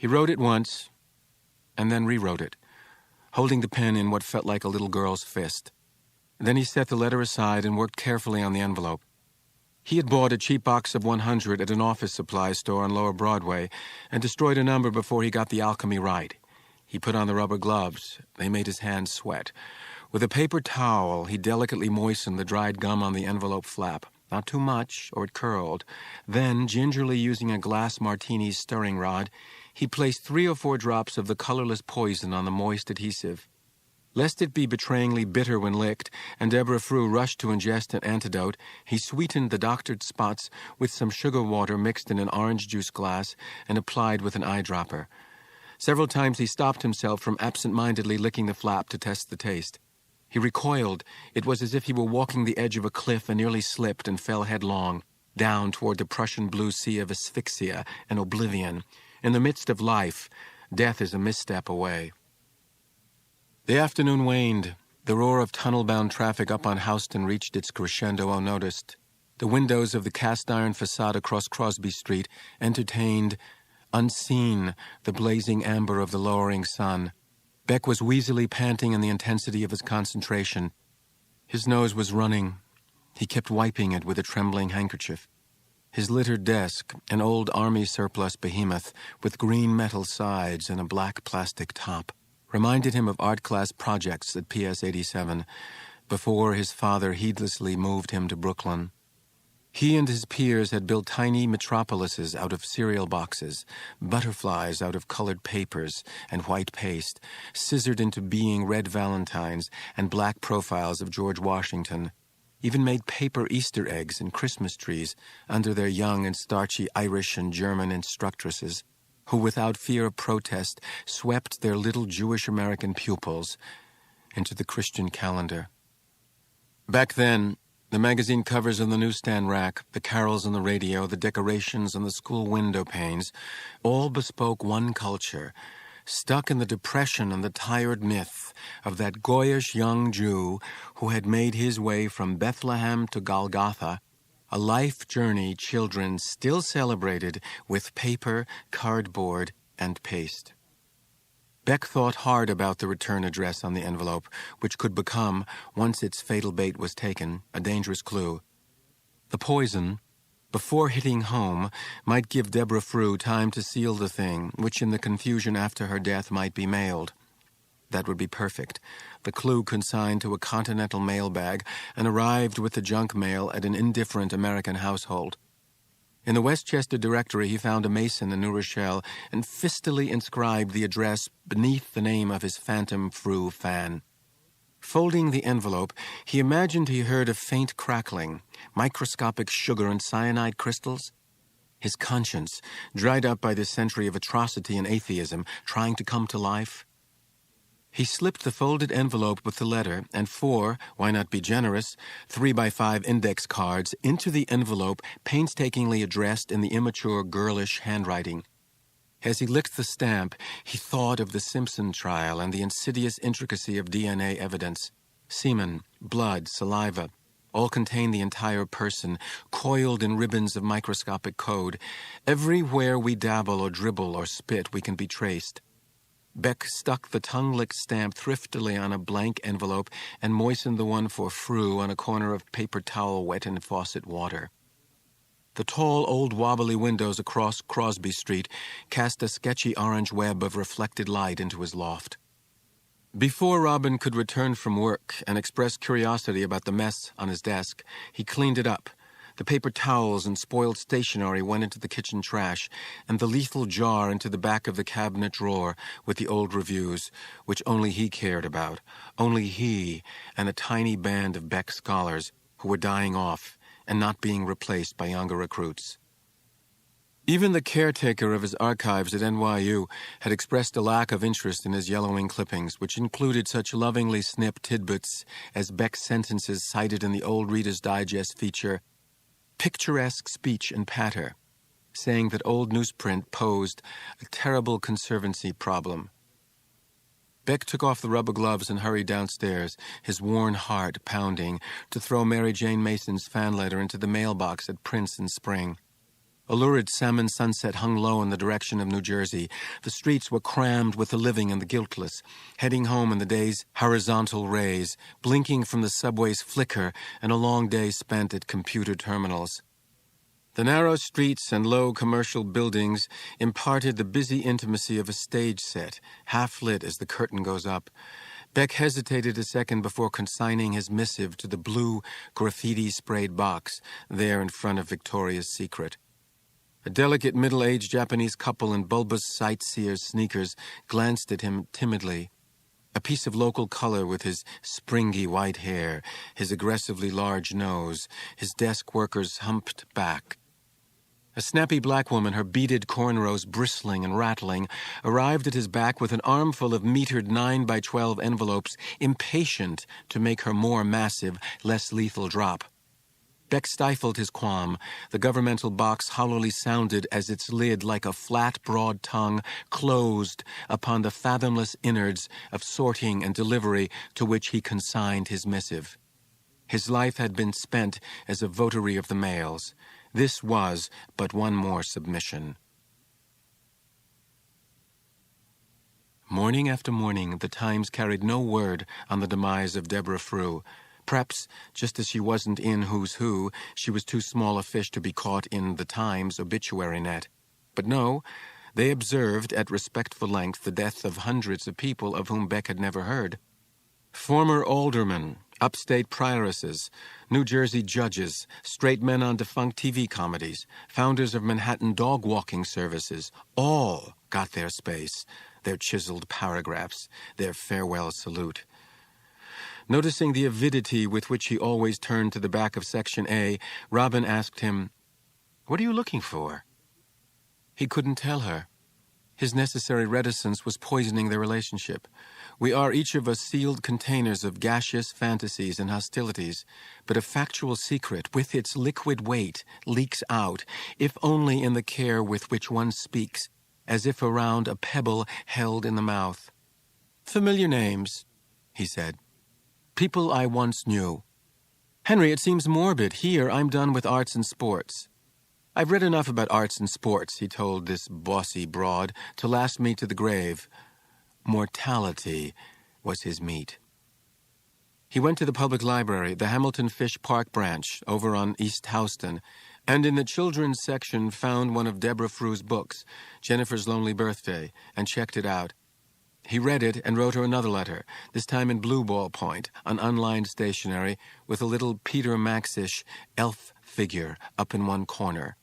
He wrote it once, and then rewrote it, holding the pen in what felt like a little girl's fist. Then he set the letter aside and worked carefully on the envelope. He had bought a cheap box of 100 at an office supply store on Lower Broadway and destroyed a number before he got the alchemy right. He put on the rubber gloves. They made his hands sweat. With a paper towel, he delicately moistened the dried gum on the envelope flap. Not too much, or it curled. Then, gingerly using a glass martini's stirring rod, he placed 3 or 4 drops of the colorless poison on the moist adhesive. Lest it be betrayingly bitter when licked, and Deborah Frew rushed to ingest an antidote, he sweetened the doctored spots with some sugar water mixed in an orange juice glass and applied with an eyedropper. Several times he stopped himself from absent-mindedly licking the flap to test the taste. He recoiled. It was as if he were walking the edge of a cliff and nearly slipped and fell headlong, down toward the Prussian blue sea of asphyxia and oblivion. In the midst of life, death is a misstep away. The afternoon waned. The roar of tunnel-bound traffic up on Houston reached its crescendo unnoticed. The windows of the cast-iron facade across Crosby Street entertained, unseen, the blazing amber of the lowering sun. Bech was wheezily panting in the intensity of his concentration. His nose was running. He kept wiping it with a trembling handkerchief. His littered desk, an old army surplus behemoth with green metal sides and a black plastic top, reminded him of art class projects at PS 87 before his father heedlessly moved him to Brooklyn. He and his peers had built tiny metropolises out of cereal boxes, butterflies out of colored papers and white paste, scissored into being red valentines and black profiles of George Washington, even made paper Easter eggs and Christmas trees under their young and starchy Irish and German instructresses, who without fear of protest swept their little Jewish-American pupils into the Christian calendar. Back then, the magazine covers on the newsstand rack, the carols on the radio, the decorations on the school window panes, all bespoke one culture, stuck in the depression and the tired myth of that goyish young Jew who had made his way from Bethlehem to Golgotha, a life journey children still celebrated with paper, cardboard, and paste. Bech thought hard about the return address on the envelope, which could become, once its fatal bait was taken, a dangerous clue. The poison, before hitting home, might give Deborah Frew time to seal the thing, which in the confusion after her death might be mailed. That would be perfect. The clue consigned to a continental mailbag and arrived with the junk mail at an indifferent American household. In the Westchester directory, he found a Mason in New Rochelle and fistily inscribed the address beneath the name of his phantom Frew fan. Folding the envelope, he imagined he heard a faint crackling, microscopic sugar and cyanide crystals. His conscience, dried up by this century of atrocity and atheism, trying to come to life. He slipped the folded envelope with the letter and 4, why not be generous, 3x5 index cards into the envelope painstakingly addressed in the immature, girlish handwriting. As he licked the stamp, he thought of the Simpson trial and the insidious intricacy of DNA evidence. Semen, blood, saliva, all contain the entire person, coiled in ribbons of microscopic code. Everywhere we dabble or dribble or spit, we can be traced. Bech stuck the tongue-licked stamp thriftily on a blank envelope and moistened the one for Frew on a corner of paper towel wet in faucet water. The tall, old wobbly windows across Crosby Street cast a sketchy orange web of reflected light into his loft. Before Robin could return from work and express curiosity about the mess on his desk, he cleaned it up. The paper towels and spoiled stationery went into the kitchen trash, and the lethal jar into the back of the cabinet drawer with the old reviews, which only he cared about, only he and a tiny band of Bech scholars who were dying off and not being replaced by younger recruits. Even the caretaker of his archives at NYU had expressed a lack of interest in his yellowing clippings, which included such lovingly snipped tidbits as Bech's sentences cited in the old Reader's Digest feature, picturesque speech and patter, saying that old newsprint posed a terrible conservancy problem. Bech took off the rubber gloves and hurried downstairs, his worn heart pounding, to throw Mary Jane Mason's fan letter into the mailbox at Prince and Spring. A lurid salmon sunset hung low in the direction of New Jersey. The streets were crammed with the living and the guiltless, heading home in the day's horizontal rays, blinking from the subway's flicker and a long day spent at computer terminals. The narrow streets and low commercial buildings imparted the busy intimacy of a stage set, half-lit as the curtain goes up. Bech hesitated a second before consigning his missive to the blue, graffiti-sprayed box there in front of Victoria's Secret. A delicate middle-aged Japanese couple in bulbous sightseer's sneakers glanced at him timidly. A piece of local color with his springy white hair, his aggressively large nose, his desk worker's humped back. A snappy black woman, her beaded cornrows bristling and rattling, arrived at his back with an armful of metered 9x12 envelopes, impatient to make her more massive, less lethal drop. Bech stifled his qualm. The governmental box hollowly sounded as its lid, like a flat, broad tongue, closed upon the fathomless innards of sorting and delivery to which he consigned his missive. His life had been spent as a votary of the mails. This was but one more submission. Morning after morning, the Times carried no word on the demise of Deborah Frew. Perhaps, just as she wasn't in Who's Who, she was too small a fish to be caught in the Times obituary net. But no, they observed at respectful length the death of hundreds of people of whom Bech had never heard. Former aldermen, upstate prioresses, New Jersey judges, straight men on defunct TV comedies, founders of Manhattan dog-walking services, all got their space, their chiseled paragraphs, their farewell salute. Noticing the avidity with which he always turned to the back of Section A, Robin asked him, "What are you looking for?" He couldn't tell her. His necessary reticence was poisoning their relationship. We are each of us sealed containers of gaseous fantasies and hostilities, but a factual secret, with its liquid weight, leaks out, if only in the care with which one speaks, as if around a pebble held in the mouth. "Familiar names," he said. "People I once knew. Henry, it seems morbid. Here, I'm done with arts and sports." "I've read enough about arts and sports," he told this bossy broad, "to last me to the grave." Mortality was his meat. He went to the public library, the Hamilton Fish Park branch, over on East Houston, and in the children's section found one of Deborah Frew's books, Jennifer's Lonely Birthday, and checked it out. He read it and wrote her another letter, this time in blue ballpoint, on unlined stationery, with a little Peter Maxish elf figure up in one corner.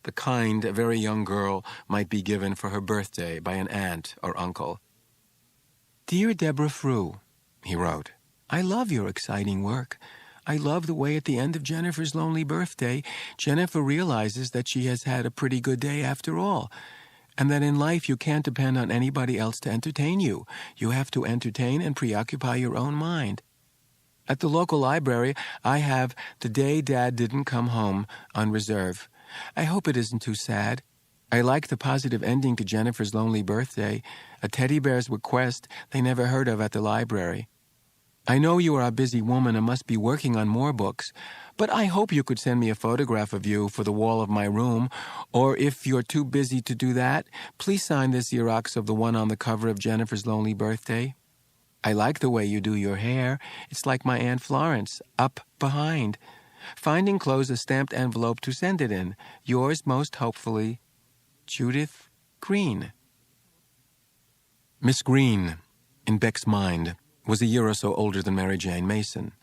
The kind a very young girl might be given for her birthday by an aunt or uncle. "Dear Deborah Frew," he wrote, "I love your exciting work. I love the way at the end of Jennifer's Lonely Birthday, Jennifer realizes that she has had a pretty good day after all, and that in life you can't depend on anybody else to entertain you. You have to entertain and preoccupy your own mind. At the local library, I have The Day Dad Didn't Come Home on reserve. I hope it isn't too sad. I like the positive ending to Jennifer's Lonely Birthday, a teddy bear's request they never heard of at the library. I know you are a busy woman and must be working on more books, but I hope you could send me a photograph of you for the wall of my room, or if you're too busy to do that, please sign this Xerox of the one on the cover of Jennifer's Lonely Birthday. I like the way you do your hair. It's like my Aunt Florence, up behind. Find enclosed a stamped envelope to send it in. Yours most hopefully, Judith Green." Miss Green, in Bech's mind, was a year or so older than Mary Jane Mason.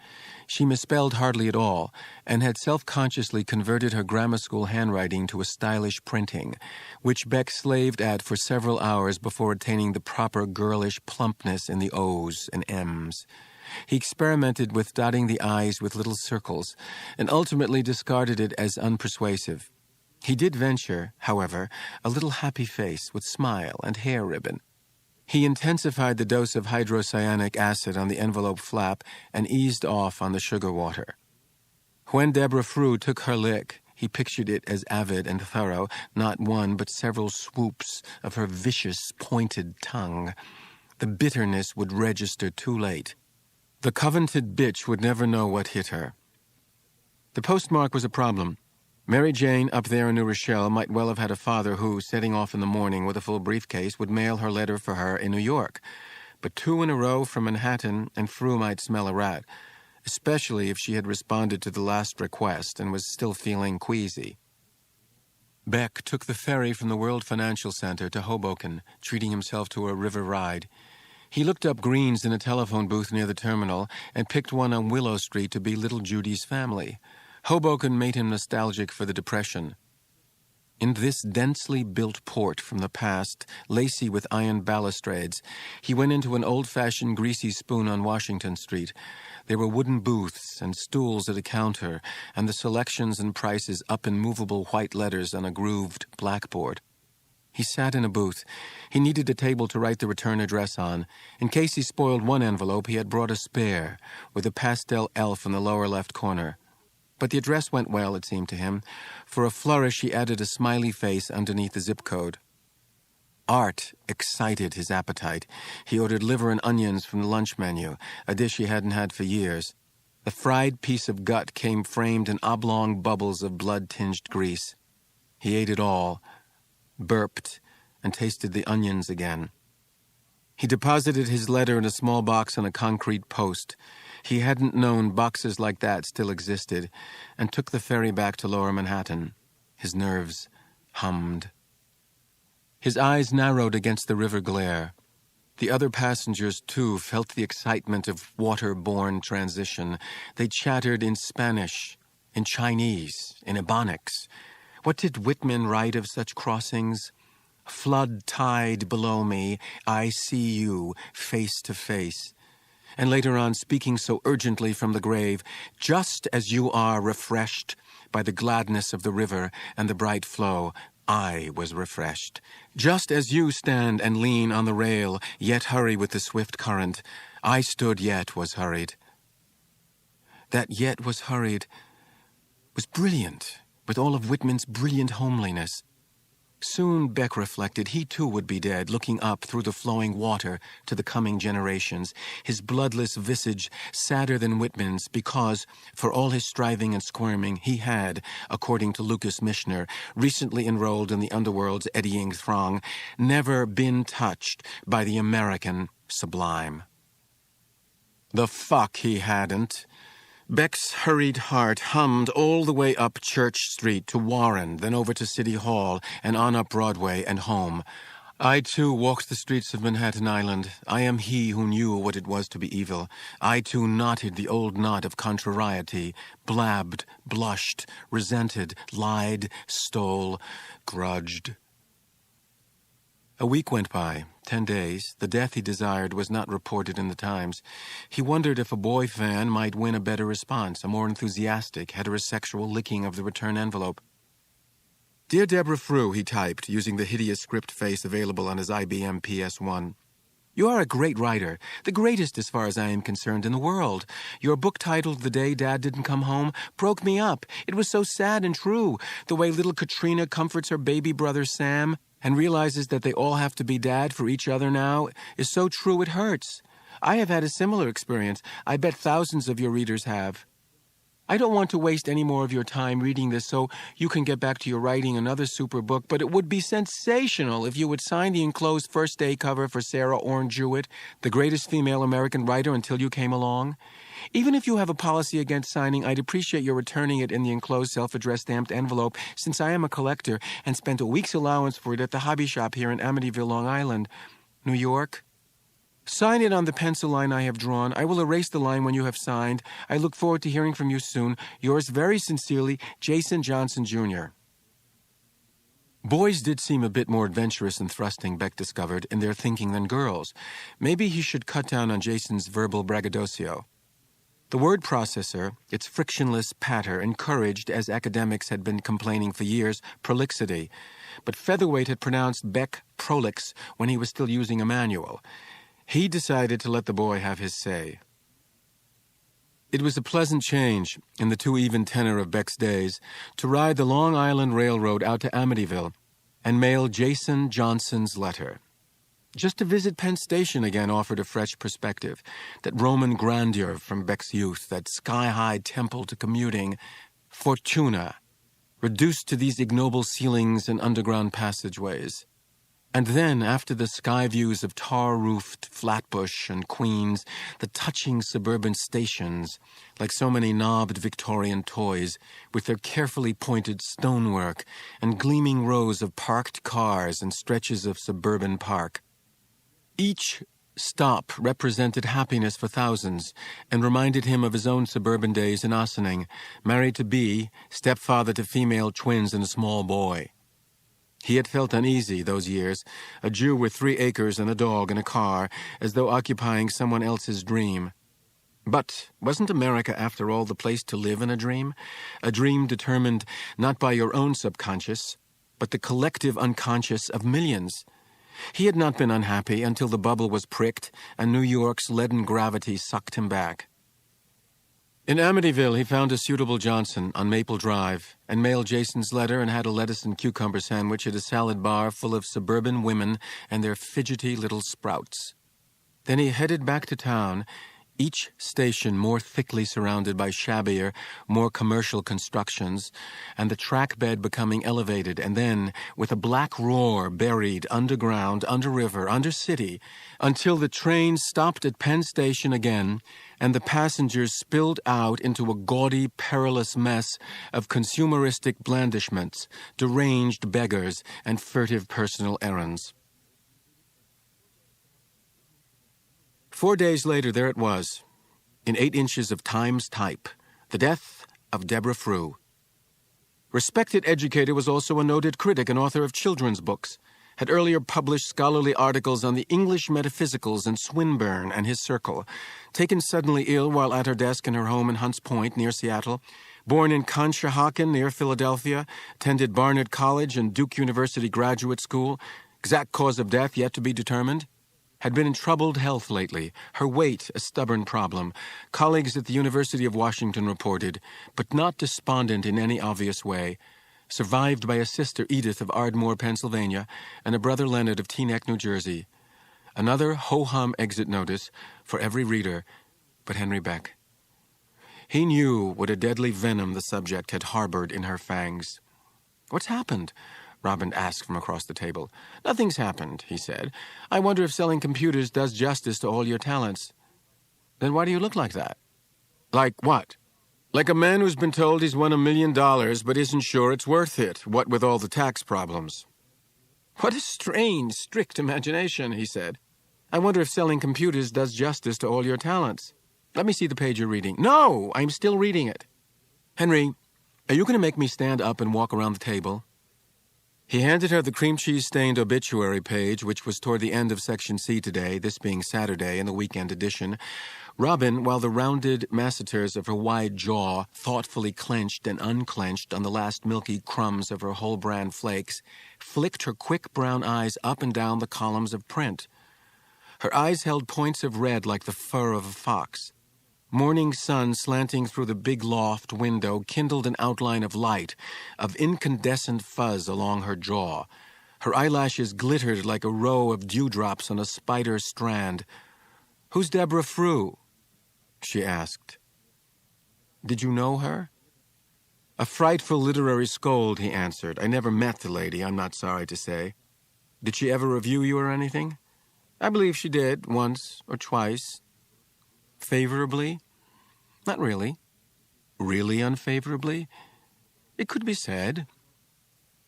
She misspelled hardly at all, and had self-consciously converted her grammar school handwriting to a stylish printing, which Bech slaved at for several hours before attaining the proper girlish plumpness in the O's and M's. He experimented with dotting the I's with little circles, and ultimately discarded it as unpersuasive. He did venture, however, a little happy face with smile and hair ribbon. He intensified the dose of hydrocyanic acid on the envelope flap and eased off on the sugar water. When Deborah Frew took her lick, he pictured it as avid and thorough, not one but several swoops of her vicious, pointed tongue. The bitterness would register too late. The coveted bitch would never know what hit her. The postmark was a problem. Mary Jane, up there in New Rochelle, might well have had a father who, setting off in the morning with a full briefcase, would mail her letter for her in New York. But 2 in a row from Manhattan, and Fru might smell a rat, especially if she had responded to the last request and was still feeling queasy. Bech took the ferry from the World Financial Center to Hoboken, treating himself to a river ride. He looked up greens in a telephone booth near the terminal and picked one on Willow Street to be little Judy's family. Hoboken made him nostalgic for the Depression. In this densely built port from the past, lacy with iron balustrades, he went into an old-fashioned greasy spoon on Washington Street. There were wooden booths and stools at a counter, and the selections and prices up in movable white letters on a grooved blackboard. He sat in a booth. He needed a table to write the return address on. In case he spoiled one envelope, he had brought a spare, with a pastel elf in the lower left corner. But the address went well, it seemed to him. For a flourish, he added a smiley face underneath the zip code. Art excited his appetite. He ordered liver and onions from the lunch menu, a dish he hadn't had for years. The fried piece of gut came framed in oblong bubbles of blood-tinged grease. He ate it all, burped, and tasted the onions again. He deposited his letter in a small box on a concrete post. He hadn't known boxes like that still existed, and took the ferry back to Lower Manhattan. His nerves hummed. His eyes narrowed against the river glare. The other passengers, too, felt the excitement of water-borne transition. They chattered in Spanish, in Chinese, in Ebonics. What did Whitman write of such crossings? Flood tide below me, I see you face to face. And later on, speaking so urgently from the grave, just as you are refreshed by the gladness of the river and the bright flow, I was refreshed. Just as you stand and lean on the rail, yet hurry with the swift current, I stood yet was hurried. That yet was hurried was brilliant, with all of Whitman's brilliant homeliness. Soon, Bech reflected, he too would be dead, looking up through the flowing water to the coming generations, his bloodless visage sadder than Whitman's because, for all his striving and squirming, he had, according to Lucas Mishner, recently enrolled in the underworld's eddying throng, never been touched by the American sublime. The fuck he hadn't. Bech's hurried heart hummed all the way up Church Street to Warren, then over to City Hall, and on up Broadway and home. I, too, walked the streets of Manhattan Island. I am he who knew what it was to be evil. I, too, knotted the old knot of contrariety, blabbed, blushed, resented, lied, stole, grudged. A week went by, 10 days. The death he desired was not reported in the Times. He wondered if a boy fan might win a better response, a more enthusiastic, heterosexual licking of the return envelope. Dear Deborah Fru, he typed, using the hideous script face available on his IBM PS1. You are a great writer, the greatest as far as I am concerned in the world. Your book titled The Day Dad Didn't Come Home broke me up. It was so sad and true, the way little Katrina comforts her baby brother Sam and realizes that they all have to be dad for each other now is so true it hurts. I have had a similar experience. I bet thousands of your readers have. I don't want to waste any more of your time reading this so you can get back to your writing another super book, but it would be sensational if you would sign the enclosed first day cover for Sarah Orne Jewett, the greatest female American writer until you came along. Even if you have a policy against signing, I'd appreciate your returning it in the enclosed self-addressed stamped envelope, since I am a collector and spent a week's allowance for it at the hobby shop here in Amityville, Long Island, New York. Sign it on the pencil line I have drawn. I will erase the line when you have signed. I look forward to hearing from you soon. Yours very sincerely, Jason Johnson, Jr. Boys did seem a bit more adventurous and thrusting, Bech discovered, in their thinking than girls. Maybe he should cut down on Jason's verbal braggadocio. The word processor, its frictionless patter, encouraged, as academics had been complaining for years, prolixity. But Featherweight had pronounced Bech prolix when he was still using a manual. He decided to let the boy have his say. It was a pleasant change, in the too-even tenor of Bech's days, to ride the Long Island Railroad out to Amityville and mail Jason Johnson's letter. Just to visit Penn Station again offered a fresh perspective. That Roman grandeur from Bech's youth, that sky-high temple to commuting, Fortuna, reduced to these ignoble ceilings and underground passageways. And then, after the sky views of tar-roofed Flatbush and Queens, the touching suburban stations, like so many knobbed Victorian toys, with their carefully pointed stonework and gleaming rows of parked cars and stretches of suburban park. Each stop represented happiness for thousands and reminded him of his own suburban days in Ossining, married to Bea, stepfather to female twins and a small boy. He had felt uneasy those years, a Jew with 3 acres and a dog and a car, as though occupying someone else's dream. But wasn't America, after all, the place to live in a dream determined not by your own subconscious, but the collective unconscious of millions? He had not been unhappy until the bubble was pricked and New York's leaden gravity sucked him back. In Amityville, he found a suitable Johnson on Maple Drive and mailed Jason's letter and had a lettuce and cucumber sandwich at a salad bar full of suburban women and their fidgety little sprouts. Then he headed back to town, each station more thickly surrounded by shabbier, more commercial constructions, and the track bed becoming elevated, and then, with a black roar, buried underground, under river, under city, until the train stopped at Penn Station again, and the passengers spilled out into a gaudy, perilous mess of consumeristic blandishments, deranged beggars, and furtive personal errands. 4 days later, there it was, in 8 inches of Times type, the death of Deborah Frew. Respected educator, was also a noted critic and author of children's books, had earlier published scholarly articles on the English metaphysicals and Swinburne and his circle, taken suddenly ill while at her desk in her home in Hunts Point, near Seattle, born in Conshohocken, near Philadelphia, attended Barnard College and Duke University Graduate School, exact cause of death yet to be determined, had been in troubled health lately, her weight a stubborn problem, colleagues at the University of Washington reported, but not despondent in any obvious way, survived by a sister, Edith, of Ardmore, Pennsylvania, and a brother, Leonard, of Teaneck, New Jersey. Another ho-hum exit notice for every reader but Henry Bech. He knew what a deadly venom the subject had harbored in her fangs. "What's happened?" Robin asked from across the table. "Nothing's happened," he said. "I wonder if selling computers does justice to all your talents." "Then why do you look like that?" "Like what?" "Like a man who's been told he's won $1 million but isn't sure it's worth it, what with all the tax problems." "What a strange, strict imagination," he said. "I wonder if selling computers does justice to all your talents. Let me see the page you're reading." "No, I'm still reading it." "Henry, are you going to make me stand up and walk around the table?" He handed her the cream cheese-stained obituary page, which was toward the end of Section C today, this being Saturday in the weekend edition. Robin, while the rounded masseters of her wide jaw thoughtfully clenched and unclenched on the last milky crumbs of her whole bran flakes, flicked her quick brown eyes up and down the columns of print. Her eyes held points of red like the fur of a fox. Morning sun slanting through the big loft window kindled an outline of light, of incandescent fuzz along her jaw. Her eyelashes glittered like a row of dewdrops on a spider strand. "Who's Deborah Frew?" she asked. "Did you know her?" "A frightful literary scold," he answered. "I never met the lady, I'm not sorry to say." "Did she ever review you or anything?" "I believe she did, once or twice." "Favorably?" "Not really." "Really unfavorably?" "It could be said."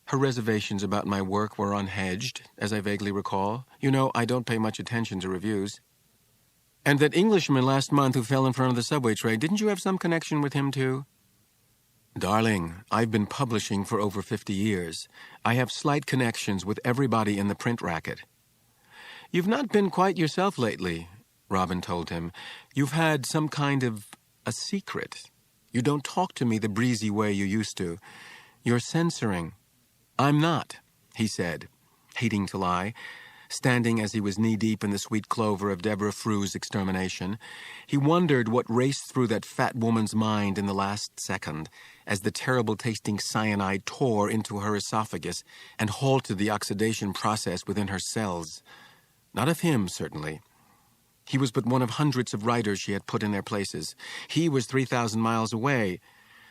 Her reservations about my work were unhedged, as I vaguely recall. You know, I don't pay much attention to reviews. "And that Englishman last month who fell in front of the subway train, didn't you have some connection with him, too?" "Darling, I've been publishing for over 50 years. I have slight connections with everybody in the print racket." "You've not been quite yourself lately," Robin told him. "You've had some kind of a secret. You don't talk to me the breezy way you used to. You're censoring." "I'm not," he said, hating to lie, standing as he was knee-deep in the sweet clover of Deborah Frew's extermination. He wondered what raced through that fat woman's mind in the last second, as the terrible-tasting cyanide tore into her esophagus and halted the oxidation process within her cells. Not of him, certainly. He was but one of hundreds of writers she had put in their places. He was 3,000 miles away.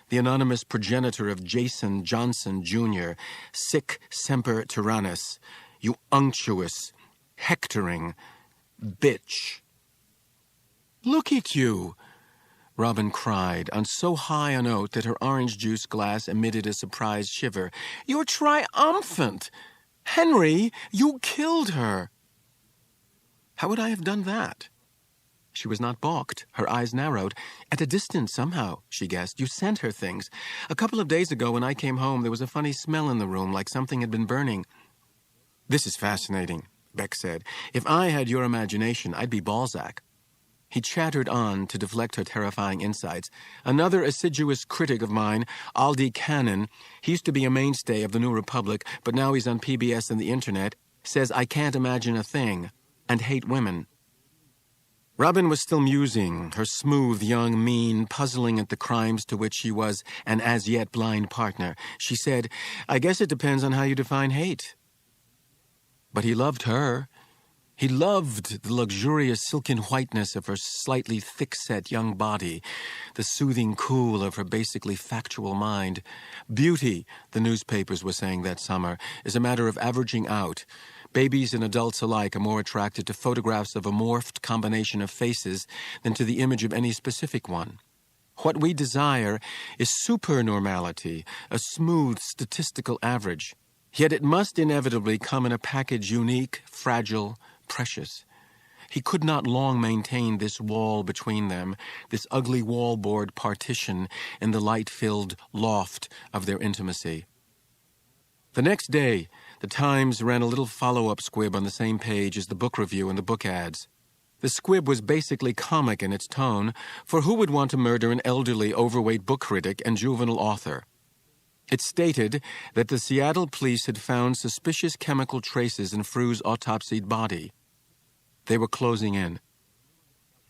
the anonymous progenitor of Jason Johnson, Jr., sic semper tyrannis, you unctuous, hectoring bitch. "Look at you," Robin cried, on so high a note that her orange juice glass emitted a surprised shiver. "You're triumphant! Henry, you killed her!" How would I have done that? She was not balked. Her eyes narrowed. "At a distance, somehow," she guessed. "You sent her things. A couple of days ago, when I came home, there was a funny smell in the room, like something had been burning." "This is fascinating," Bech said. "If I had your imagination, I'd be Balzac." He chattered on to deflect her terrifying insights. "Another assiduous critic of mine, Aldi Cannon, he used to be a mainstay of the New Republic, but now he's on PBS and the Internet, says I can't imagine a thing, and hate women." Robin was still musing, her smooth young mien puzzling at the crimes to which she was an as-yet blind partner. She said, "I guess it depends on how you define hate." But he loved her. He loved the luxurious silken whiteness of her slightly thick-set young body, the soothing cool of her basically factual mind. Beauty, the newspapers were saying that summer, is a matter of averaging out. Babies and adults alike are more attracted to photographs of a morphed combination of faces than to the image of any specific one. What we desire is supernormality, a smooth statistical average. Yet it must inevitably come in a package unique, fragile, precious. He could not long maintain this wall between them, this ugly wallboard partition in the light-filled loft of their intimacy. The next day, the Times ran a little follow-up squib on the same page as the book review and the book ads. The squib was basically comic in its tone, for who would want to murder an elderly, overweight book critic and juvenile author? It stated that the Seattle police had found suspicious chemical traces in Frew's autopsied body. They were closing in.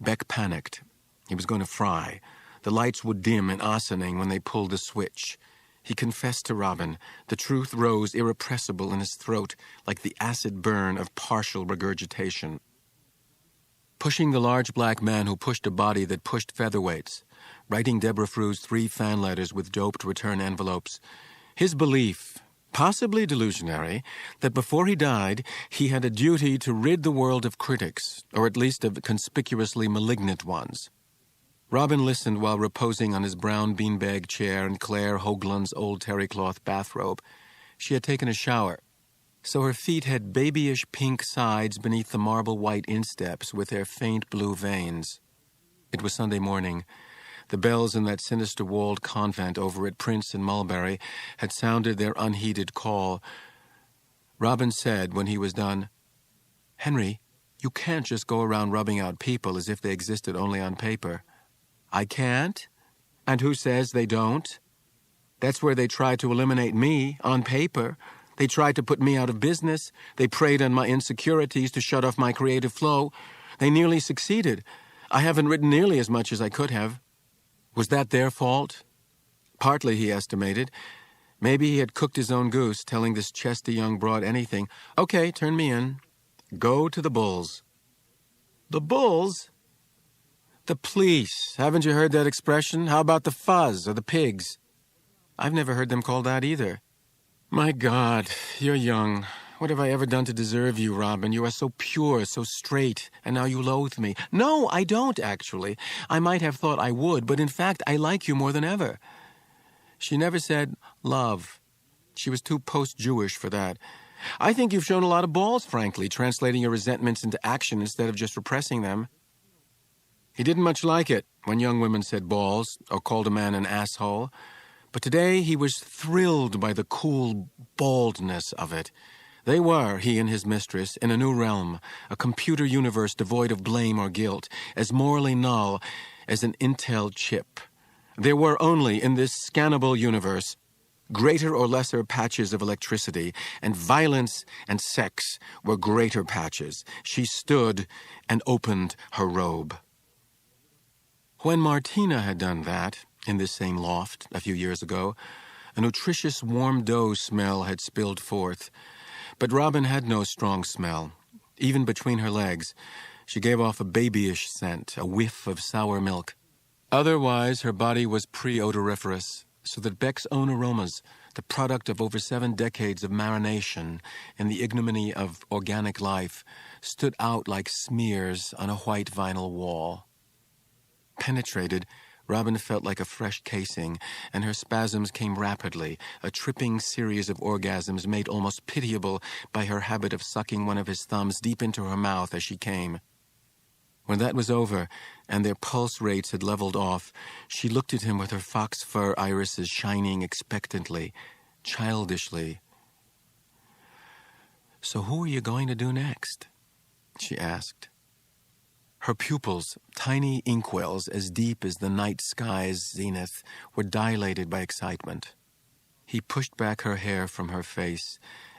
Bech panicked. He was going to fry. The lights would dim in Ossining when they pulled the switch. He confessed to Robin. The truth rose irrepressible in his throat like the acid burn of partial regurgitation. Pushing the large black man who pushed a body that pushed featherweights, writing Deborah Frew's 3 fan letters with doped return envelopes. His belief, possibly delusionary, that before he died, he had a duty to rid the world of critics, or at least of conspicuously malignant ones. Robin listened while reposing on his brown beanbag chair in Claire Hoagland's old terrycloth bathrobe. She had taken a shower, so her feet had babyish pink sides beneath the marble white insteps with their faint blue veins. It was Sunday morning. The bells in that sinister walled convent over at Prince and Mulberry had sounded their unheeded call. Robin said when he was done, "Henry, you can't just go around rubbing out people as if they existed only on paper." "I can't? And who says they don't? That's where they tried to eliminate me, on paper. They tried to put me out of business. They preyed on my insecurities to shut off my creative flow. They nearly succeeded. I haven't written nearly as much as I could have." Was that their fault? Partly, he estimated. Maybe he had cooked his own goose, telling this chesty young broad anything. "Okay, turn me in. Go to the bulls." "The bulls?" "The police. Haven't you heard that expression? How about the fuzz or the pigs?" "I've never heard them called that either." "My God, you're young. What have I ever done to deserve you, Robin? You are so pure, so straight, and now you loathe me." "No, I don't, actually. I might have thought I would, but in fact, I like you more than ever." She never said love. She was too post-Jewish for that. "I think you've shown a lot of balls, frankly, translating your resentments into action instead of just repressing them." He didn't much like it when young women said balls or called a man an asshole. But today he was thrilled by the cool baldness of it. They were, he and his mistress, in a new realm, a computer universe devoid of blame or guilt, as morally null as an Intel chip. There were only, in this scannable universe, greater or lesser patches of electricity, and violence and sex were greater patches. She stood and opened her robe. When Martina had done that, in this same loft, a few years ago, a nutritious warm dough smell had spilled forth. But Robin had no strong smell. Even between her legs, she gave off a babyish scent, a whiff of sour milk. Otherwise, her body was pre-odoriferous. so that Bech's own aromas, the product of over 7 decades of marination in the ignominy of organic life, stood out like smears on a white vinyl wall. Penetrated, Robin felt like a fresh casing, and her spasms came rapidly, a tripping series of orgasms made almost pitiable by her habit of sucking one of his thumbs deep into her mouth as she came. When that was over, and their pulse rates had leveled off, she looked at him with her fox fur irises shining expectantly, childishly. "So who are you going to do next?" she asked. Her pupils, tiny inkwells as deep as the night sky's zenith, were dilated by excitement. He pushed back her hair from her face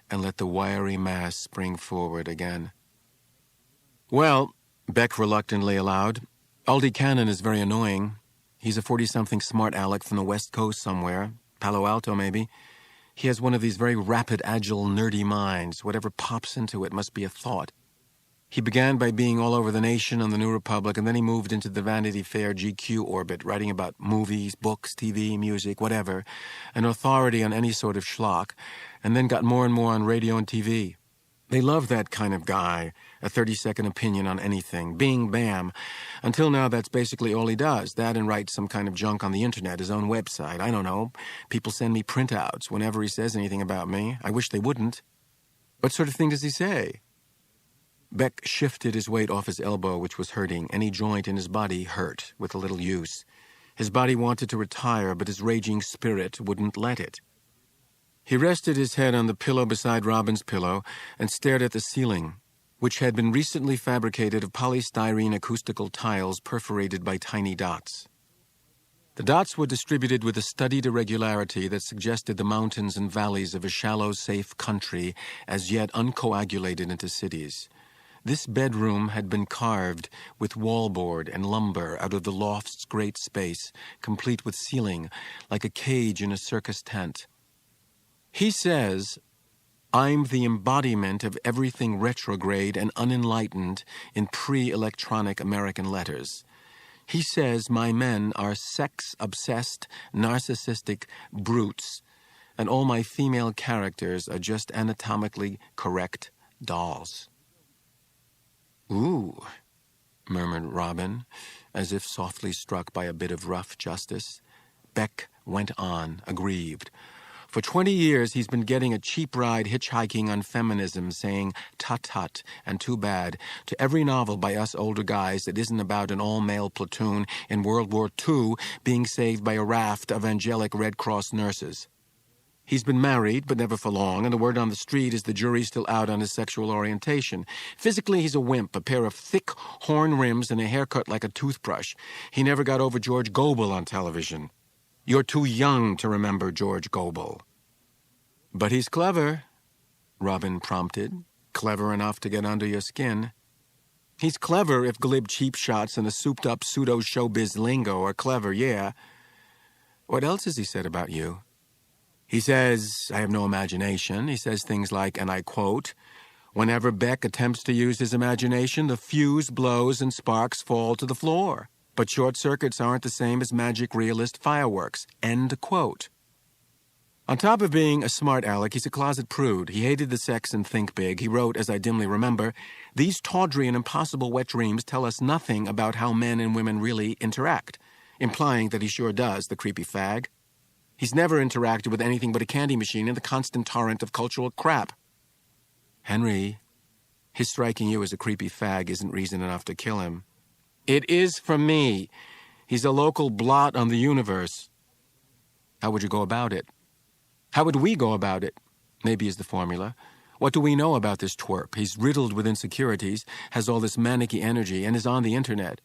and let the wiry mass spring forward again. "Well," Bech reluctantly allowed, "Aldi Cannon is very annoying. He's a 40-something smart aleck from the West Coast somewhere, Palo Alto maybe. He has one of these very rapid, agile, nerdy minds. Whatever pops into it must be a thought. He began by being all over the nation on the New Republic, and then he moved into the Vanity Fair GQ orbit, writing about movies, books, TV, music, whatever, an authority on any sort of schlock, and then got more and more on radio and TV. They love that kind of guy, a 30-second opinion on anything, bing, bam. Until now, that's basically all he does, that and write some kind of junk on the internet, his own website. I don't know. People send me printouts whenever he says anything about me. I wish they wouldn't. What sort of thing does he say?" Bech shifted his weight off his elbow, which was hurting. Any joint in his body hurt, with a little use. His body wanted to retire, but his raging spirit wouldn't let it. He rested his head on the pillow beside Robin's pillow and stared at the ceiling, which had been recently fabricated of polystyrene acoustical tiles perforated by tiny dots. The dots were distributed with a studied irregularity that suggested the mountains and valleys of a shallow, safe country as yet uncoagulated into cities. This bedroom had been carved with wallboard and lumber out of the loft's great space, complete with ceiling, like a cage in a circus tent. He says, "I'm the embodiment of everything retrograde and unenlightened in pre-electronic American letters. He says my men are sex-obsessed, narcissistic brutes, and all my female characters are just anatomically correct dolls." "Ooh," murmured Robin, as if softly struck by a bit of rough justice. Bech went on, aggrieved. "For 20 years, he's been getting a cheap ride hitchhiking on feminism, saying tut-tut and too bad to every novel by us older guys that isn't about an all-male platoon in World War II being saved by a raft of angelic Red Cross nurses. He's been married, but never for long, and the word on the street is the jury's still out on his sexual orientation. Physically, he's a wimp, a pair of thick horn rims and a haircut like a toothbrush. He never got over George Gobel on television. You're too young to remember George Gobel." "But he's clever," Robin prompted. "Clever enough to get under your skin." "He's clever if glib cheap shots and a souped-up pseudo-showbiz lingo are clever, yeah. What else has he said about you?" "He says, I have no imagination. He says things like, and I quote, 'Whenever Bech attempts to use his imagination, the fuse blows and sparks fall to the floor. But short circuits aren't the same as magic realist fireworks.' End quote." On top of being a smart aleck, he's a closet prude. He hated the sex and think big. He wrote, as I dimly remember, "These tawdry and impossible wet dreams tell us nothing about how men and women really interact," implying that he sure does, the creepy fag. He's never interacted with anything but a candy machine and the constant torrent of cultural crap. "Henry, his striking you as a creepy fag isn't reason enough to kill him." "It is for me. He's a local blot on the universe." "How would you go about it?" "How would we go about it?" maybe is the formula. "What do we know about this twerp? He's riddled with insecurities, has all this manicky energy, and is on the internet."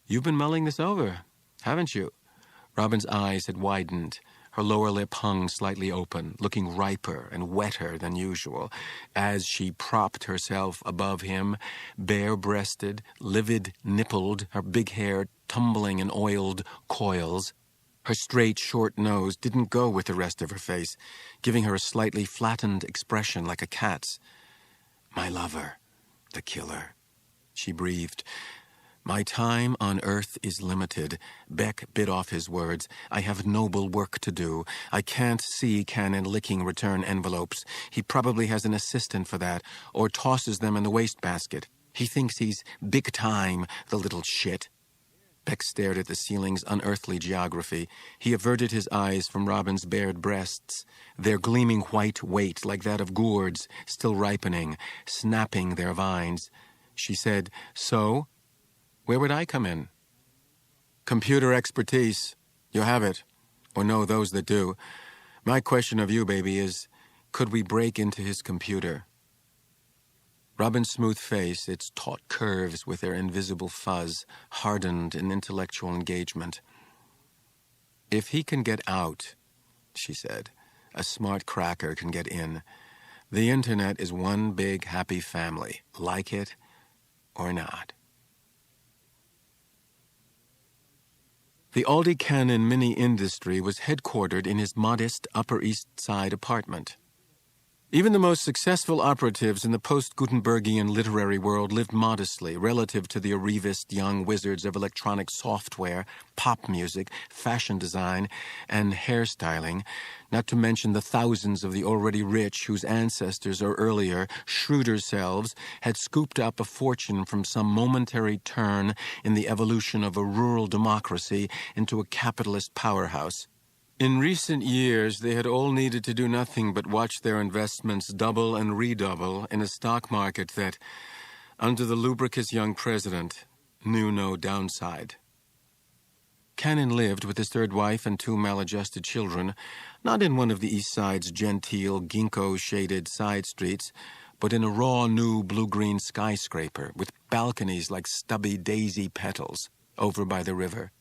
"You've been mulling this over, haven't you?" Robin's eyes had widened. Her lower lip hung slightly open, looking riper and wetter than usual, as she propped herself above him, bare-breasted, livid-nippled, her big hair tumbling in oiled coils. Her straight, short nose didn't go with the rest of her face, giving her a slightly flattened expression like a cat's. "My lover, the killer," she breathed. My time on earth is limited. Bech bit off his words. I have noble work to do. I can't see Cannon licking return envelopes. He probably has an assistant for that, or tosses them in the wastebasket. He thinks he's big time, the little shit. Bech stared at the ceiling's unearthly geography. He averted his eyes from Robin's bared breasts, their gleaming white weight like that of gourds, still ripening, snapping their vines. She said, "So? Where would I come in?" "Computer expertise. You have it. Or know those that do. My question of you, baby, is, could we break into his computer?" Robin's smooth face, its taut curves with their invisible fuzz, hardened in intellectual engagement. "If he can get out," she said, "a smart cracker can get in. The internet is one big happy family, like it or not." The Aldi Cannon mini industry was headquartered in his modest Upper East Side apartment. Even the most successful operatives in the post-Gutenbergian literary world lived modestly relative to the arrivist young wizards of electronic software, pop music, fashion design, and hairstyling, not to mention the thousands of the already rich whose ancestors or earlier, shrewder selves had scooped up a fortune from some momentary turn in the evolution of a rural democracy into a capitalist powerhouse. In recent years, they had all needed to do nothing but watch their investments double and redouble in a stock market that, under the lubricous young president, knew no downside. Cannon lived with his third wife and two maladjusted children, not in one of the East Side's genteel, ginkgo-shaded side streets, but in a raw, new blue-green skyscraper with balconies like stubby daisy petals over by the river.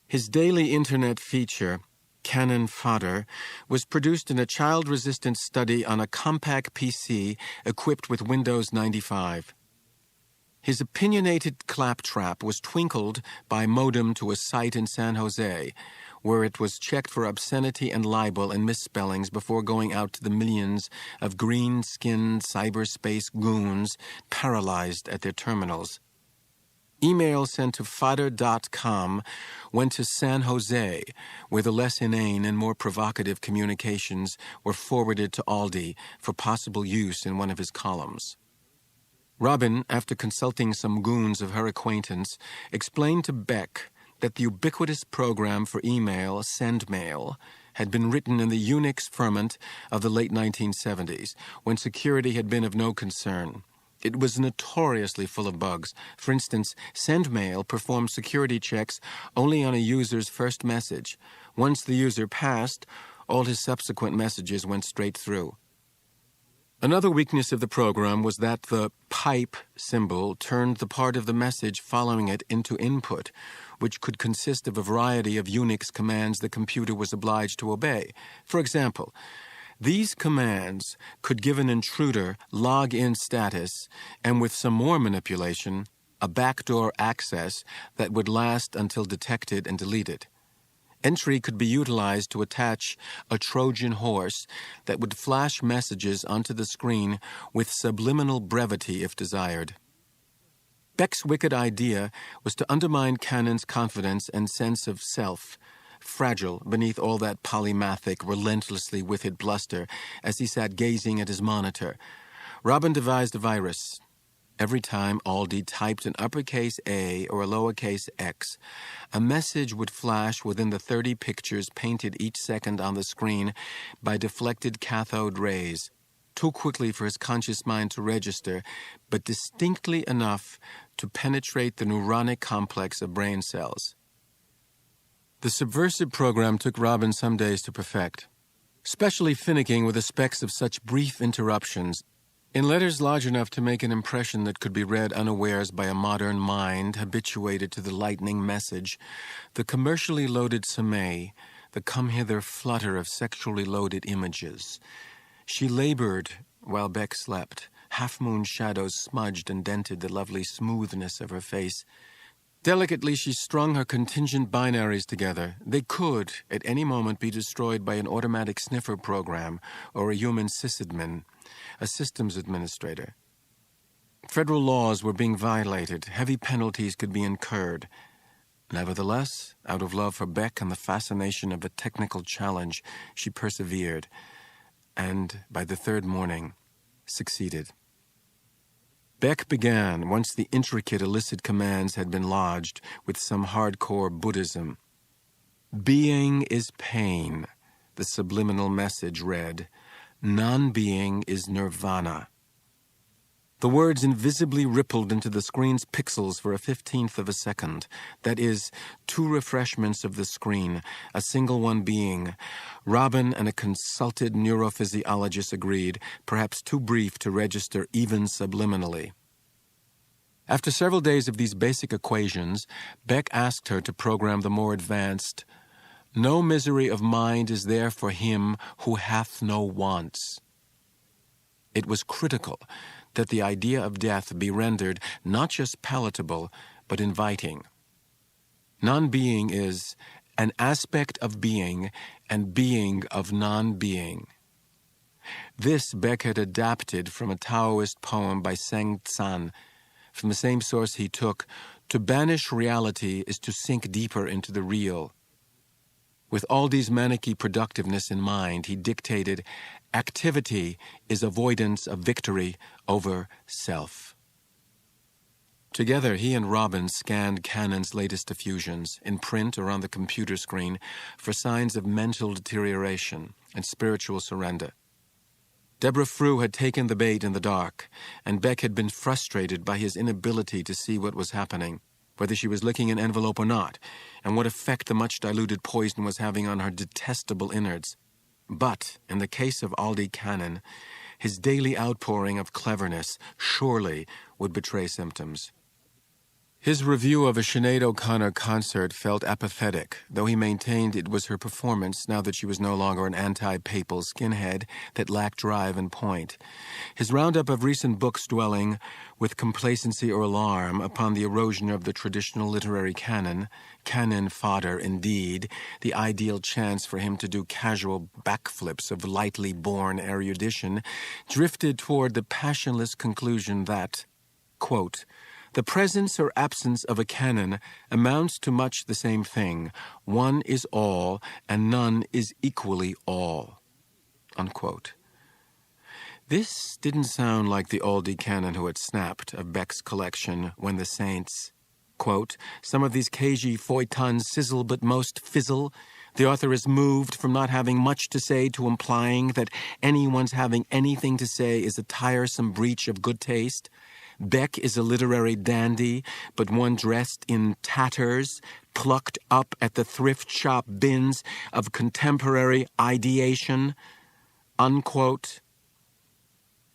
His daily internet feature, Cannon Fodder, was produced in a child-resistant study on a compact PC equipped with Windows 95. His opinionated claptrap was twinkled by modem to a site in San Jose, where it was checked for obscenity and libel and misspellings before going out to the millions of green-skinned cyberspace goons paralyzed at their terminals. Email sent to fodder.com went to San Jose, where the less inane and more provocative communications were forwarded to Aldi for possible use in one of his columns. Robin, after consulting some goons of her acquaintance, explained to Bech that the ubiquitous program for email, SendMail, had been written in the Unix ferment of the late 1970s, when security had been of no concern. It was notoriously full of bugs. For instance, SendMail performed security checks only on a user's first message. Once the user passed, all his subsequent messages went straight through. Another weakness of the program was that the pipe symbol turned the part of the message following it into input, which could consist of a variety of Unix commands the computer was obliged to obey. For example, these commands could give an intruder login status and, with some more manipulation, a backdoor access that would last until detected and deleted. Entry could be utilized to attach a Trojan horse that would flash messages onto the screen with subliminal brevity if desired. Bech's wicked idea was to undermine Cannon's confidence and sense of self, fragile beneath all that polymathic, relentlessly wicked bluster as he sat gazing at his monitor. Robin devised a virus. Every time Aldi typed an uppercase A or a lowercase x, a message would flash within the 30 pictures painted each second on the screen by deflected cathode rays, too quickly for his conscious mind to register, but distinctly enough to penetrate the neuronic complex of brain cells. The subversive program took Robin some days to perfect, especially finicking with the specks of such brief interruptions. In letters large enough to make an impression that could be read unawares by a modern mind habituated to the lightning message, the commercially loaded Samay, the come-hither flutter of sexually loaded images. She labored while Bech slept. Half-moon shadows smudged and dented the lovely smoothness of her face. Delicately, she strung her contingent binaries together. They could, at any moment, be destroyed by an automatic sniffer program or a human sysadmin, a systems administrator. Federal laws were being violated. Heavy penalties could be incurred. Nevertheless, out of love for Bech and the fascination of a technical challenge, she persevered, and by the third morning, succeeded. Bech began, once the intricate illicit commands had been lodged, with some hardcore Buddhism. Being is pain, the subliminal message read. Non-being is nirvana. The words invisibly rippled into the screen's pixels for a 15th of a second. That is, 2 refreshments of the screen, a single one being. Robin and a consulted neurophysiologist agreed, perhaps too brief to register even subliminally. After several days of these basic equations, Bech asked her to program the more advanced, "No misery of mind is there for him who hath no wants." It was critical that the idea of death be rendered not just palatable, but inviting. Non-being is an aspect of being and being of non-being. This Bech had adapted from a Taoist poem by Seng Tsan. From the same source he took, to banish reality is to sink deeper into the real. With Aldi's manicky productiveness in mind, he dictated, activity is avoidance of victory over self. Together, he and Robin scanned Cannon's latest effusions, in print or on the computer screen, for signs of mental deterioration and spiritual surrender. Deborah Frew had taken the bait in the dark, and Bech had been frustrated by his inability to see what was happening, whether she was licking an envelope or not, and what effect the much-diluted poison was having on her detestable innards. But, in the case of Aldi Cannon, his daily outpouring of cleverness surely would betray symptoms. His review of a Sinead O'Connor concert felt apathetic, though he maintained it was her performance, now that she was no longer an anti-papal skinhead, that lacked drive and point. His roundup of recent books dwelling, with complacency or alarm, upon the erosion of the traditional literary canon fodder indeed, the ideal chance for him to do casual backflips of lightly born erudition, drifted toward the passionless conclusion that, quote, the presence or absence of a canon amounts to much the same thing. One is all, and none is equally all. Unquote. This didn't sound like the Aldi Cannon who had snapped of Bech's collection when the saints, quote, some of these cagey feuilletons sizzle but most fizzle. The author is moved from not having much to say to implying that anyone's having anything to say is a tiresome breach of good taste. Bech is a literary dandy, but one dressed in tatters, plucked up at the thrift shop bins of contemporary ideation, unquote.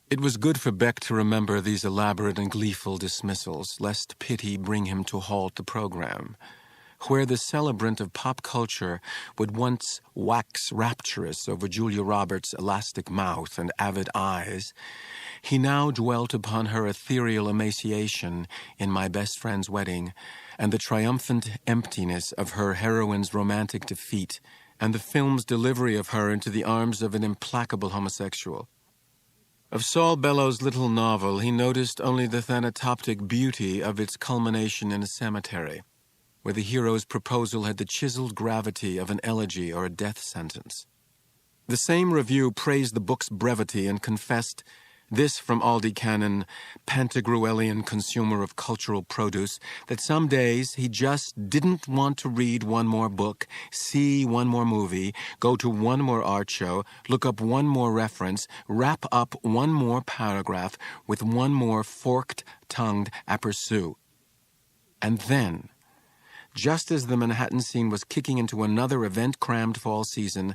It was good for Bech to remember these elaborate and gleeful dismissals, lest pity bring him to halt the program. Where the celebrant of pop culture would once wax rapturous over Julia Roberts' elastic mouth and avid eyes, he now dwelt upon her ethereal emaciation in My Best Friend's Wedding, and the triumphant emptiness of her heroine's romantic defeat, and the film's delivery of her into the arms of an implacable homosexual. Of Saul Bellow's little novel, he noticed only the thanatoptic beauty of its culmination in a cemetery, where the hero's proposal had the chiseled gravity of an elegy or a death sentence. The same review praised the book's brevity and confessed, this from Aldi Cannon, Pantagruelian consumer of cultural produce, that some days he just didn't want to read one more book, see one more movie, go to one more art show, look up one more reference, wrap up one more paragraph with one more forked-tongued aperçu. And then, just as the Manhattan scene was kicking into another event-crammed fall season,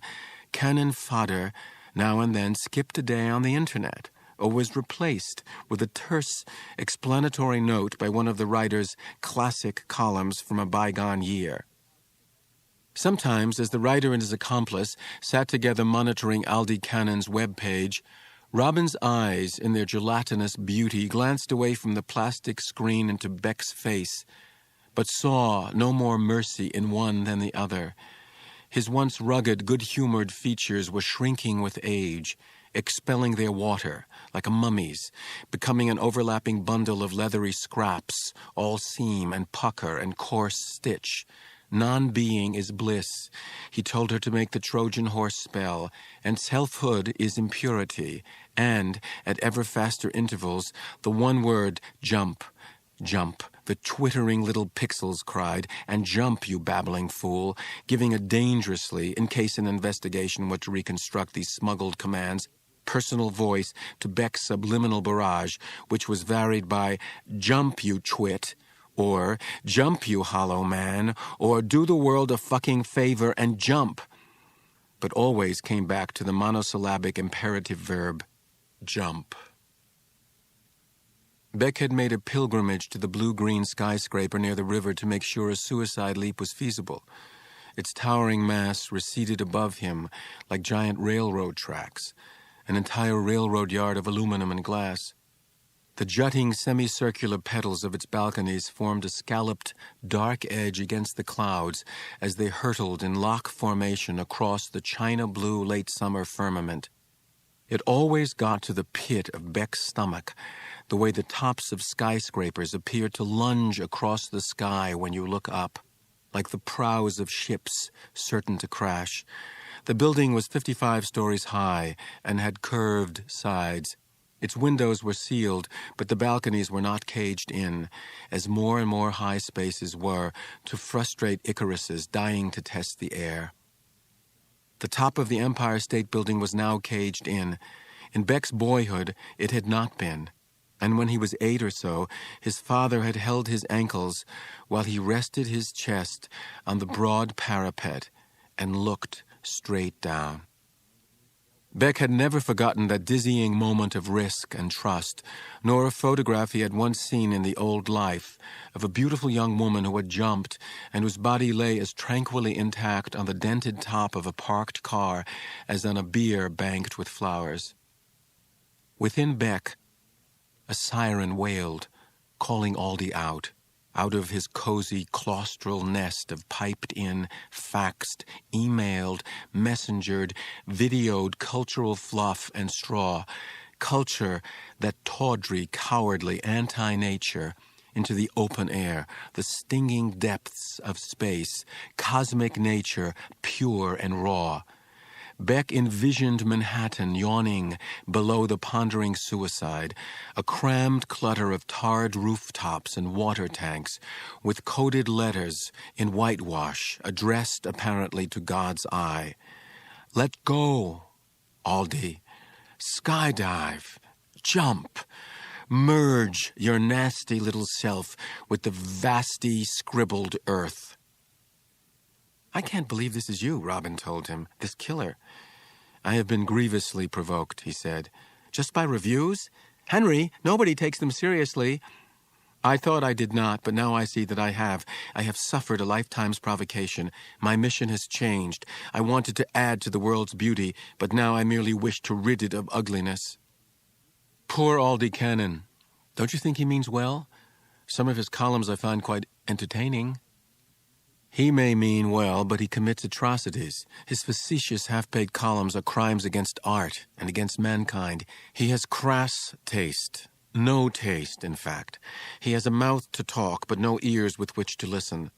canon fodder now and then skipped a day on the internet, or was replaced with a terse explanatory note by one of the writer's classic columns from a bygone year. Sometimes, as the writer and his accomplice sat together monitoring Aldi Cannon's webpage, Robin's eyes, in their gelatinous beauty, glanced away from the plastic screen into Bech's face, but saw no more mercy in one than the other. His once rugged, good-humored features were shrinking with age, expelling their water, like a mummy's, becoming an overlapping bundle of leathery scraps, all seam and pucker and coarse stitch. Non-being is bliss. He told her to make the Trojan horse spell, and selfhood is impurity, and, at ever faster intervals, the one word, jump, jump. The twittering little pixels cried, and jump, you babbling fool, giving a dangerously, in case an investigation were to reconstruct these smuggled commands, personal voice to Bech's subliminal barrage, which was varied by, jump, you twit, or jump, you hollow man, or do the world a fucking favor and jump, but always came back to the monosyllabic imperative verb, jump. Bech had made a pilgrimage to the blue-green skyscraper near the river to make sure a suicide leap was feasible. Its towering mass receded above him like giant railroad tracks, an entire railroad yard of aluminum and glass. The jutting semicircular petals of its balconies formed a scalloped, dark edge against the clouds as they hurtled in lock formation across the china-blue late-summer firmament. It always got to the pit of Bech's stomach, the way the tops of skyscrapers appear to lunge across the sky when you look up, like the prows of ships certain to crash. The building was 55 stories high and had curved sides. Its windows were sealed, but the balconies were not caged in, as more and more high spaces were, to frustrate Icaruses dying to test the air. The top of the Empire State Building was now caged in. In Bech's boyhood, it had not been, and when he was 8 or so, his father had held his ankles while he rested his chest on the broad parapet and looked straight down. Bech had never forgotten that dizzying moment of risk and trust, nor a photograph he had once seen in the old life of a beautiful young woman who had jumped and whose body lay as tranquilly intact on the dented top of a parked car as on a bier banked with flowers. Within Bech, a siren wailed, calling Aldi out of his cozy claustral nest of piped-in, faxed, emailed, messengered, videoed cultural fluff and straw, culture, that tawdry, cowardly anti-nature, into the open air, the stinging depths of space, cosmic nature, pure and raw. Bech envisioned Manhattan yawning below the pondering suicide, a crammed clutter of tarred rooftops and water tanks, with coded letters in whitewash, addressed apparently to God's eye. Let go, Aldi. Skydive. Jump. Merge your nasty little self with the vasty scribbled earth. I can't believe this is you, Robin told him, this killer. I have been grievously provoked, he said. Just by reviews? Henry, nobody takes them seriously. I thought I did not, but now I see that I have. I have suffered a lifetime's provocation. My mission has changed. I wanted to add to the world's beauty, but now I merely wish to rid it of ugliness. Poor Aldi Cannon. Don't you think he means well? Some of his columns I find quite entertaining. He may mean well, but he commits atrocities. His facetious half-paid columns are crimes against art and against mankind. He has crass taste. No taste, in fact. He has a mouth to talk, but no ears with which to listen.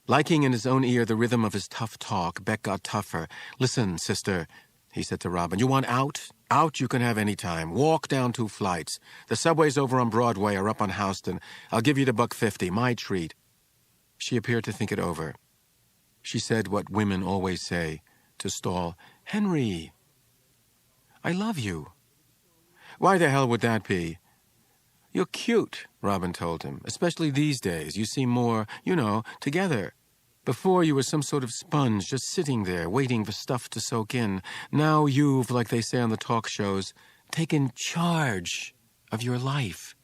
Liking in his own ear the rhythm of his tough talk, Bech got tougher. Listen, sister, he said to Robin, you want out? Out you can have any time. Walk down 2 flights. The subway's over on Broadway or up on Houston. I'll give you the $1.50, my treat. She appeared to think it over. She said what women always say, to stall, Henry, I love you. Why the hell would that be? You're cute, Robin told him, especially these days. You seem more, together. Before you were some sort of sponge just sitting there waiting for stuff to soak in. Now you've, like they say on the talk shows, taken charge of your life.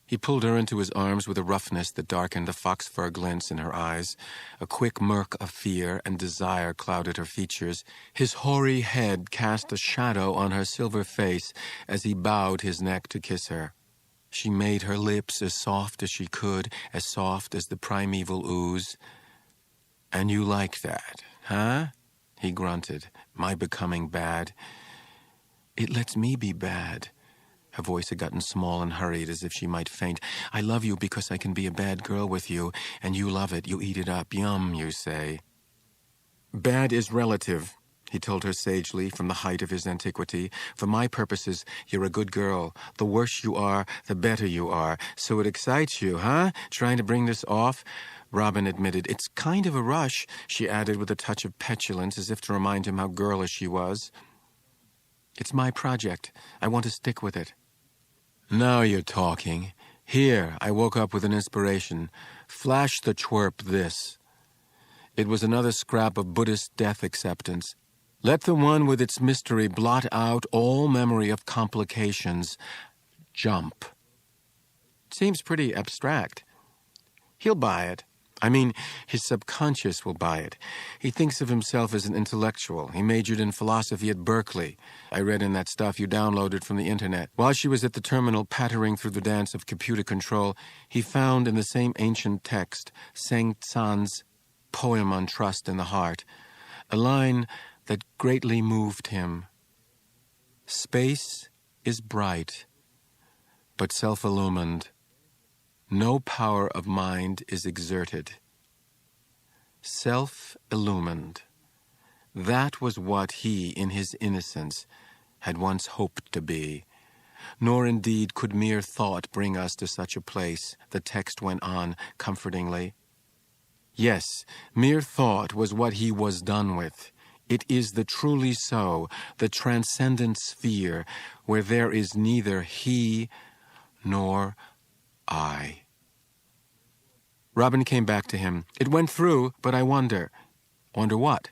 He pulled her into his arms with a roughness that darkened the fox fur glints in her eyes. A quick murk of fear and desire clouded her features. His hoary head cast a shadow on her silver face as he bowed his neck to kiss her. She made her lips as soft as she could, as soft as the primeval ooze. And you like that, huh? He grunted, my becoming bad. It lets me be bad. Her voice had gotten small and hurried, as if she might faint. I love you because I can be a bad girl with you, and you love it. You eat it up. Yum, you say. Bad is relative, he told her sagely from the height of his antiquity. For my purposes, you're a good girl. The worse you are, the better you are. So it excites you, huh? Trying to bring this off? Robin admitted. It's kind of a rush, she added with a touch of petulance, as if to remind him how girlish she was. It's my project. I want to stick with it. Now you're talking. Here, I woke up with an inspiration. Flash the twerp this. It was another scrap of Buddhist death acceptance. Let the one with its mystery blot out all memory of complications. Jump. Seems pretty abstract. He'll buy it. I mean, his subconscious will buy it. He thinks of himself as an intellectual. He majored in philosophy at Berkeley. I read in that stuff you downloaded from the internet. While she was at the terminal pattering through the dance of computer control, he found in the same ancient text, Sang Tsan's poem on trust in the heart, a line that greatly moved him. Space is bright, but self-illumined. No power of mind is exerted. Self-illumined. That was what he, in his innocence, had once hoped to be. Nor indeed could mere thought bring us to such a place, the text went on comfortingly. Yes, mere thought was what he was done with. It is the truly so, the transcendent sphere, where there is neither he nor I. Robin came back to him. It went through, but I wonder. Wonder what?